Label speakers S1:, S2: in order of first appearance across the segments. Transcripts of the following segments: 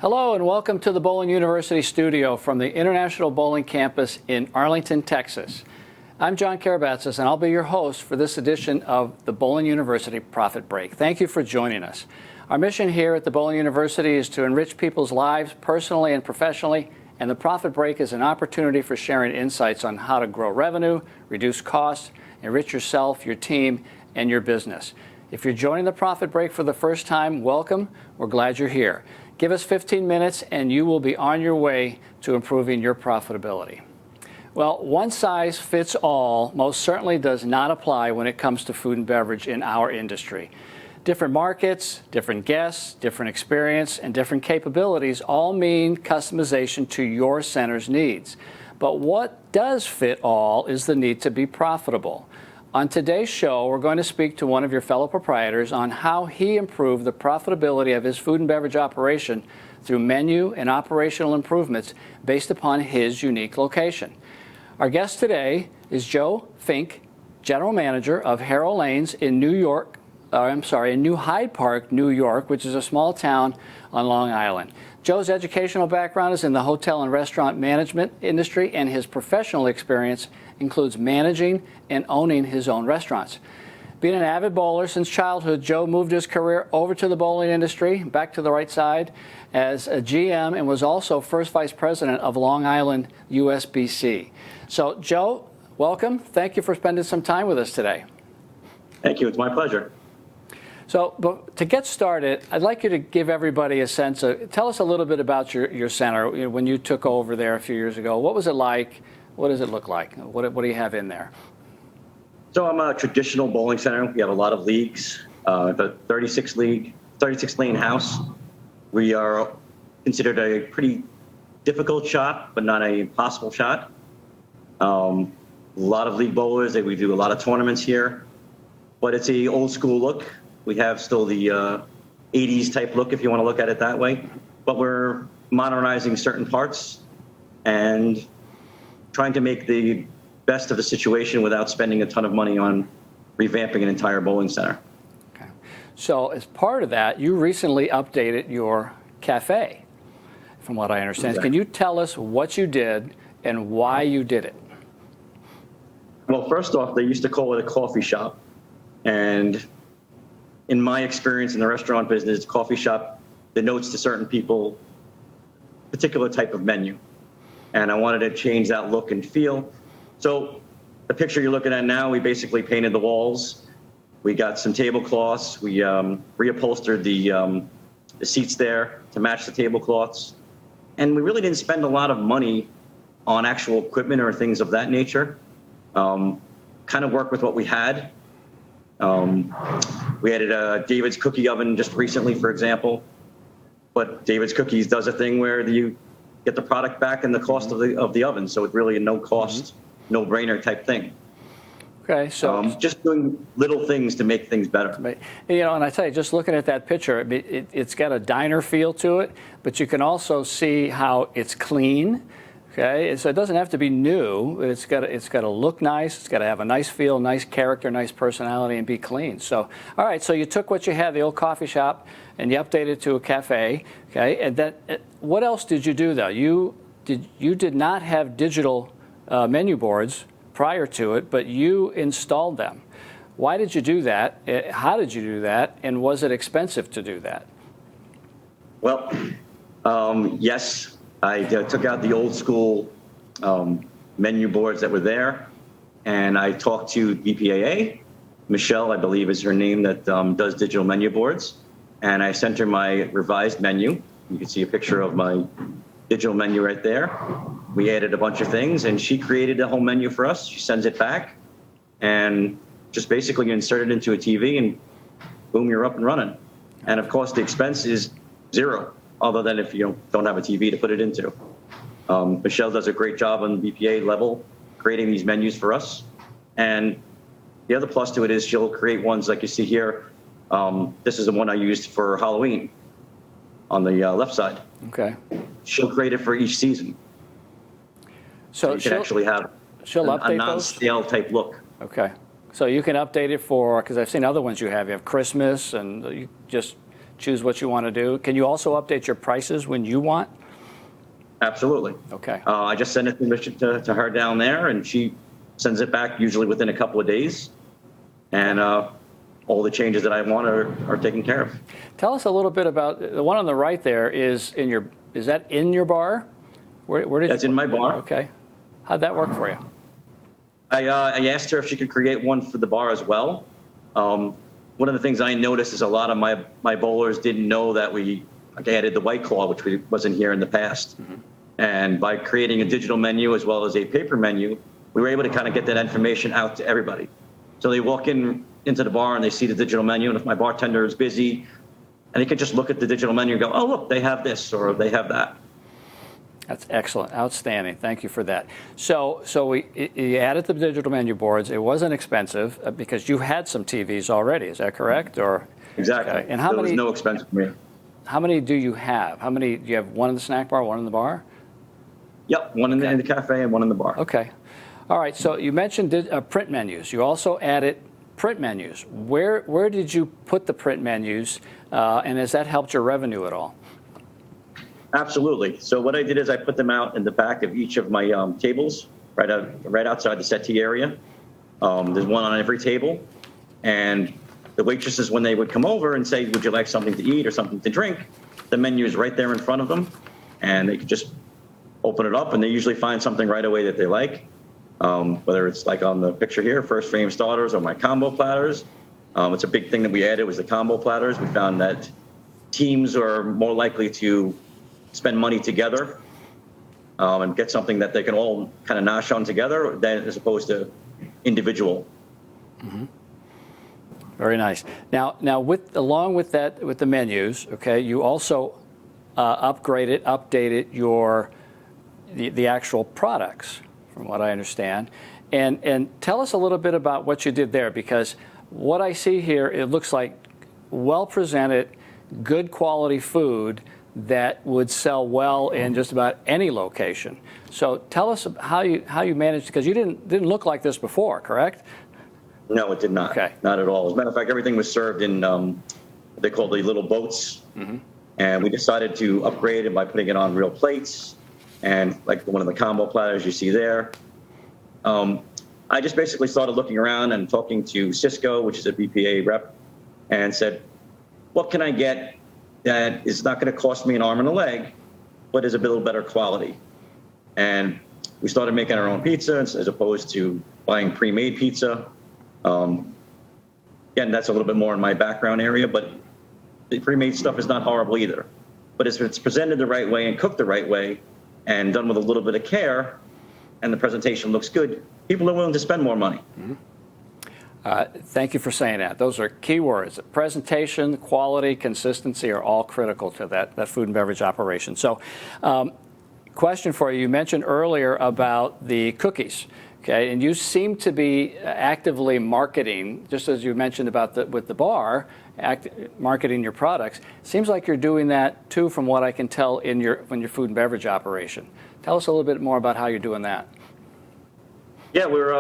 S1: Hello and welcome to the Bowling University studio from the International Bowling Campus in Arlington, Texas. I'm John Karabatsis and I'll be your host for this edition of the Bowling University Profit Break. Thank you for joining us. Our mission here at the Bowling University is to enrich people's lives personally and professionally, and the Profit Break is an opportunity for sharing insights on how to grow revenue, reduce costs, enrich yourself, your team, and your business. If you're joining the Profit Break for the first time, welcome. We're glad you're here. Give us 15 minutes and you will be on your way to improving your profitability. Well, one size fits all most certainly does not apply when it comes to food and beverage in our industry. Different markets, different guests, different experience, and different capabilities all mean customization to your center's needs. But what does fit all is the need to be profitable. On today's show, we're going to speak to one of your fellow proprietors on how he improved the profitability of his food and beverage operation through menu and operational improvements based upon his unique location. Our guest today is Joe Finck, General Manager of Herrill Lanes in New Hyde Park, New York, which is a small town on Long Island. Joe's educational background is in the hotel and restaurant management industry, and his professional experience includes managing and owning his own restaurants. Being an avid bowler since childhood, Joe moved his career over to the bowling industry, back to the right side, as a GM, and was also first vice president of Long Island USBC. So, Joe, welcome. Thank you for spending some time with us today.
S2: Thank you. It's my pleasure.
S1: So, but to get started, I'd like you to give everybody a sense of, tell us a little bit about your center. You know, when you took over there a few years ago, what was it like? What does it look like? What do you have in there?
S2: So I'm a traditional bowling center. We have a lot of leagues. The 36 lane house. We are considered a pretty difficult shot, but not an impossible shot. A lot of league bowlers. We do a lot of tournaments here, but it's a old school look. We have still the 80s type look, if you want to look at it that way, but we're modernizing certain parts and trying to make the best of the situation without spending a ton of money on revamping an entire bowling center.
S1: Okay. So as part of that, you recently updated your cafe, from what I understand.
S2: Exactly.
S1: Can you tell us what you did and why you did it?
S2: Well, first off, they used to call it a coffee shop. And in my experience in the restaurant business, coffee shop denotes to certain people a particular type of menu. And I wanted to change that look and feel. So the picture you're looking at now, we basically painted the walls. We got some tablecloths. We reupholstered the seats there to match the tablecloths. And we really didn't spend a lot of money on actual equipment or things of that nature. Kind of work with what we had. We added a David's cookie oven just recently, for example. But David's Cookies does a thing where you get the product back and the cost of the oven. So it's really a no cost, no brainer type thing.
S1: Okay, so
S2: just doing little things to make things better.
S1: You know, and I tell you, just looking at that picture, it's got a diner feel to it, but you can also see how it's clean. Okay, so it doesn't have to be new. It's got to look nice. It's got to have a nice feel, nice character, nice personality, and be clean. So, all right. So you took what you had, the old coffee shop, and you updated it to a cafe. Okay, and what else did you do though? You did not have digital menu boards prior to it, but you installed them. Why did you do that? How did you do that? And was it expensive to do that?
S2: Well, yes. I took out the old school menu boards that were there, and I talked to BPAA. Michelle, I believe, is her name, that does digital menu boards. And I sent her my revised menu. You can see a picture of my digital menu right there. We added a bunch of things, and she created a whole menu for us. She sends it back, and just basically you insert it into a TV, and boom, you're up and running. And of course, the expense is zero, other than if you don't have a TV to put it into. Michelle does a great job on the BPA level, creating these menus for us. And the other plus to it is she'll create ones like you see here. This is the one I used for Halloween on the left side.
S1: Okay.
S2: She'll create it for each season. So you can actually have a non-stale type look.
S1: Okay. So you can update it for, because I've seen other ones you have. You have Christmas, and you just choose what you want to do. Can you also update your prices when you want?
S2: Absolutely.
S1: Okay.
S2: I just send it to her down there, and she sends it back usually within a couple of days. And all the changes that I want are taken care of.
S1: Tell us a little bit about the one on the right there. Is that in your bar? Where did
S2: That's in my bar.
S1: Okay. How'd that work for you?
S2: I asked her if she could create one for the bar as well. One of the things I noticed is a lot of my bowlers didn't know that we added the White Claw, which wasn't here in the past. Mm-hmm. And by creating a digital menu as well as a paper menu, we were able to kind of get that information out to everybody. So they walk into the bar and they see the digital menu, and if my bartender is busy, and they can just look at the digital menu and go, oh, look, they have this or they have that.
S1: That's excellent. Outstanding. Thank you for that. So you added the digital menu boards. It wasn't expensive because you had some TVs already. Is that correct? Or
S2: exactly.
S1: Okay. And
S2: there was no expense for me.
S1: How many do you have? Do you have one in the snack bar, one in the bar?
S2: Yep, one in the cafe and one in the bar.
S1: Okay. All right. So you mentioned print menus. You also added print menus. Where did you put the print menus, and has that helped your revenue at all?
S2: Absolutely. So what I did is I put them out in the back of each of my tables, right outside the settee area. There's one on every table, and the waitresses, when they would come over and say, "Would you like something to eat or something to drink?" the menu is right there in front of them, and they could just open it up, and they usually find something right away that they like. Whether it's like on the picture here, first frame starters or my combo platters. It's a big thing that we added was the combo platters. We found that teams are more likely to spend money together and get something that they can all kind of nosh on together as opposed to individual. Mm-hmm.
S1: Very nice. Now, along with that, with the menus, okay, you also updated the actual products, from what I understand, and tell us a little bit about what you did there, because what I see here, it looks like well presented, good quality food that would sell well in just about any location. So tell us how you managed, because you didn't look like this before, correct?
S2: No, it did not.
S1: Okay.
S2: Not at all. As a matter of fact, everything was served in they call the little boats, mm-hmm. and we decided to upgrade it by putting it on real plates, and like one of the combo platters you see there. I just basically started looking around and talking to Cisco, which is a BPA rep, and said, what can I get that is not going to cost me an arm and a leg, but is a little better quality? And we started making our own pizza as opposed to buying pre-made pizza. Again, that's a little bit more in my background area, but the pre-made stuff is not horrible either. But if it's presented the right way and cooked the right way and done with a little bit of care, and the presentation looks good, people are willing to spend more money.
S1: Mm-hmm. Thank you for saying that. Those are key words. Presentation, quality, consistency are all critical to that food and beverage operation. So, question for you. You mentioned earlier about the cookies, okay? And you seem to be actively marketing, just as you mentioned about with the bar, marketing your products. Seems like you're doing that too, from what I can tell in your food and beverage operation. Tell us a little bit more about how you're doing that.
S2: Yeah, we're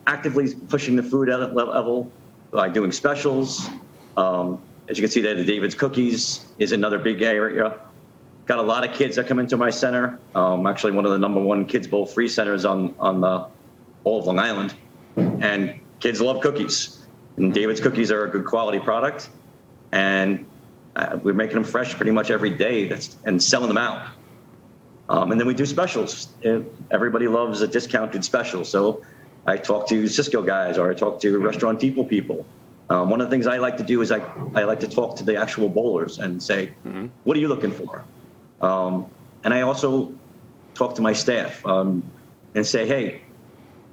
S2: actively pushing the food level by doing specials. As you can see there, the David's Cookies is another big area. Got a lot of kids that come into my center. Actually, one of the #1 Kids Bowl free centers on all of Long Island. And kids love cookies. And David's Cookies are a good quality product. And we're making them fresh pretty much every day and selling them out. And then we do specials. Everybody loves a discounted special. So I talk to Cisco guys, or I talk to restaurant people. One of the things I like to do is I like to talk to the actual bowlers and say, mm-hmm. What are you looking for? And I also talk to my staff and say, hey,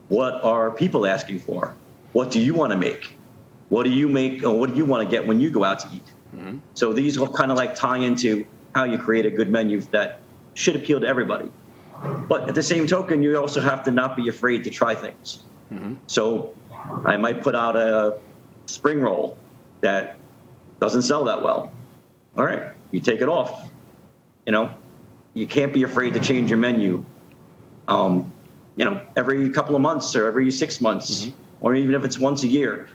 S2: what are people asking for? What do you want to make? What do you make, or what do you want to get when you go out to eat? Mm-hmm. So these will kind of like tie into how you create a good menu that should appeal to everybody. But at the same token, you also have to not be afraid to try things. Mm-hmm. So I might put out a spring roll that doesn't sell that well. All right, you take it off. You can't be afraid to change your menu. Every couple of months or every 6 months, mm-hmm. or even if it's once a year,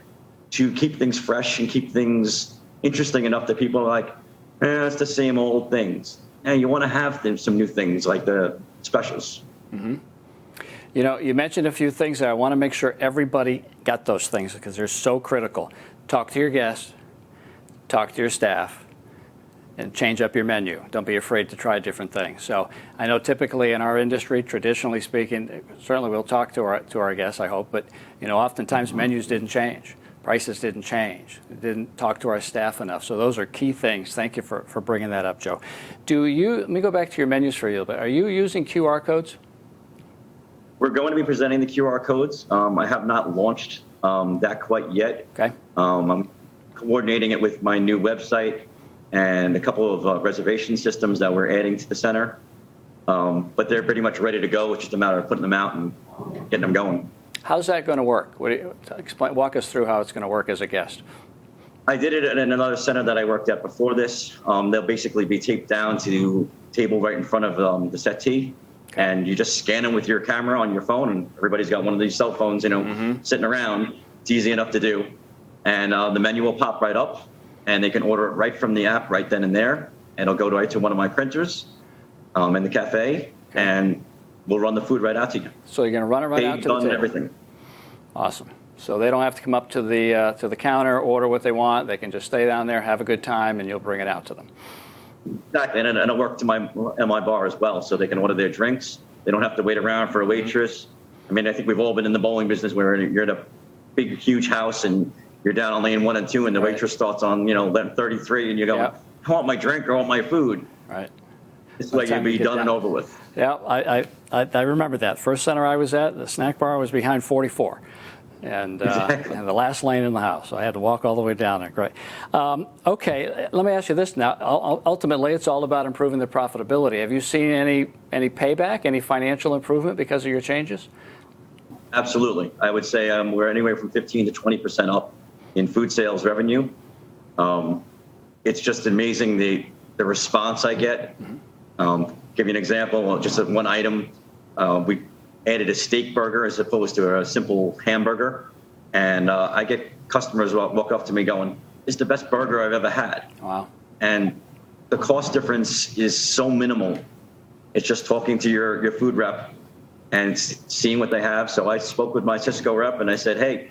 S2: to keep things fresh and keep things interesting enough that people are like, It's the same old things. And you want to have some new things like the specials.
S1: Mm-hmm. You know, you mentioned a few things that I want to make sure everybody got those things because they're so critical. Talk to your guests, talk to your staff, and change up your menu. Don't be afraid to try different things. So I know typically in our industry, traditionally speaking, certainly we'll talk to our guests, I hope, but you know, oftentimes menus didn't change. Prices didn't change. Didn't talk to our staff enough. So those are key things. Thank you for bringing that up, Joe. Let me go back to your menus for a little bit. Are you using QR codes?
S2: We're going to be presenting the QR codes. I have not launched that quite yet.
S1: Okay.
S2: I'm coordinating it with my new website and a couple of reservation systems that we're adding to the center. But they're pretty much ready to go. It's just a matter of putting them out and getting them going.
S1: How's that going to work? Walk us through how it's going to work as a guest.
S2: I did it at another center that I worked at before this. They'll basically be taped down to the table right in front of the settee. Okay. And you just scan them with your camera on your phone, and everybody's got one of these cell phones, you know, sitting around. It's easy enough to do. And the menu will pop right up, and they can order it right from the app right then and there. And it'll go right to one of my printers in the cafe, and we'll run the food right out to you.
S1: So you're going to run it right out to the table?
S2: Everything.
S1: Awesome. So they don't have to come up to the counter, order what they want. They can just stay down there, have a good time, and you'll bring it out to them.
S2: Exactly, and it'll work to my bar as well, so they can order their drinks. They don't have to wait around for a waitress. I mean, I think we've all been in the bowling business where you're in a big, huge house and you're down on lane 1 and 2, and the waitress starts on lane 33, and you go, I want my drink or I want my food.
S1: Right.
S2: This way you'll be done and over with.
S1: Yeah, I remember that. First center I was at, the snack bar was behind 44. And,
S2: exactly.
S1: And the last lane in the house. So I had to walk all the way down there. Great. Okay, let me ask you this now. Ultimately, it's all about improving the profitability. Have you seen any payback, any financial improvement because of your changes?
S2: Absolutely. I would say we're anywhere from 15 to 20% up in food sales revenue. It's just amazing the response I get. Give you an example, just one item. We added a steak burger as opposed to a simple hamburger. And I get customers walk up to me going, it's the best burger I've ever had.
S1: Wow.
S2: And the cost difference is so minimal. It's just talking to your food rep and seeing what they have. So I spoke with my Cisco rep and I said, hey,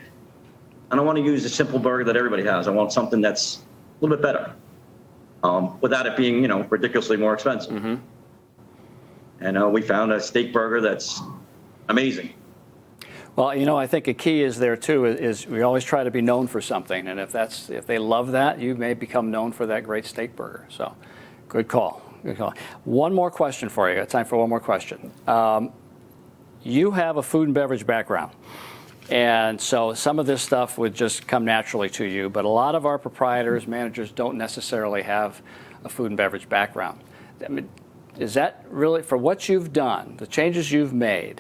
S2: I don't want to use a simple burger that everybody has. I want something that's a little bit better without it being, ridiculously more expensive. Mm-hmm. And we found a steak burger that's amazing.
S1: Well, I think a key is there too is we always try to be known for something, and if they love that, you may become known for that great steak burger. So, good call. Good call. One more question for you. Got time for one more question. You have a food and beverage background, and so some of this stuff would just come naturally to you. But a lot of our proprietors, managers, don't necessarily have a food and beverage background. I mean, is that really for what you've done, the changes you've made?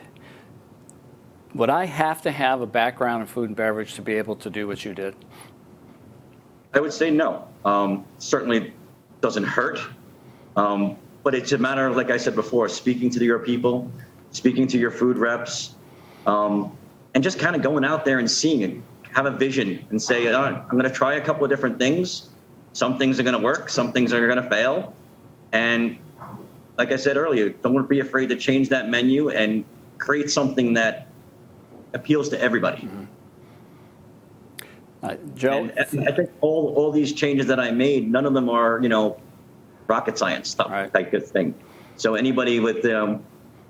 S1: Would I have to have a background in food and beverage to be able to do what you did?
S2: I would say no. Certainly doesn't hurt. But it's a matter of, like I said before, speaking to your people, speaking to your food reps, and just kind of going out there and seeing it, have a vision and say, all right, I'm going to try a couple of different things. Some things are going to work. Some things are going to fail. And like I said earlier, don't be afraid to change that menu and create something that appeals to everybody.
S1: Mm-hmm. Joe?
S2: And I think all these changes that I made, none of them are, rocket science stuff,
S1: right,
S2: type of thing. So anybody with in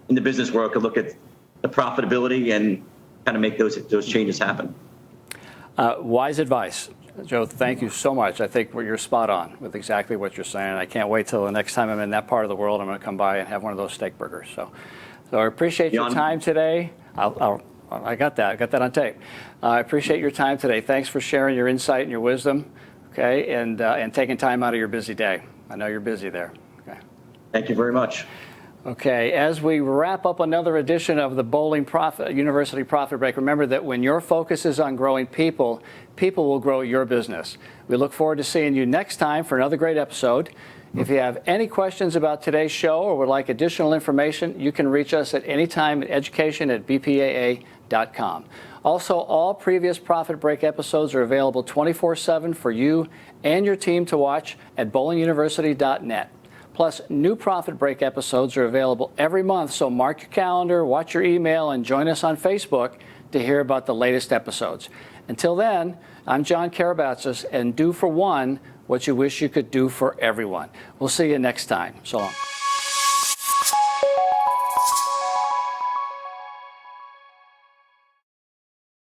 S2: the business world could look at the profitability and kind of make those changes happen.
S1: Wise advice. Joe, thank you so much. I think you're spot on with exactly what you're saying. I can't wait till the next time I'm in that part of the world. I'm going to come by and have one of those steak burgers. So I appreciate your time today. I got that. I got that on tape. I appreciate your time today. Thanks for sharing your insight and your wisdom, okay, and taking time out of your busy day. I know you're busy there. Okay.
S2: Thank you very much.
S1: Okay, as we wrap up another edition of the Bowling University Profit Break, remember that when your focus is on growing people, people will grow your business. We look forward to seeing you next time for another great episode. If you have any questions about today's show or would like additional information, you can reach us at any time at education@bpaa.com. bowlinguniversity.com. Also, all previous Profit Break episodes are available 24/7 for you and your team to watch at bowlinguniversity.net. Plus, new Profit Break episodes are available every month, so mark your calendar, watch your email, and join us on Facebook to hear about the latest episodes. Until then, I'm John Karabatsis, and do for one what you wish you could do for everyone. We'll see you next time. So long.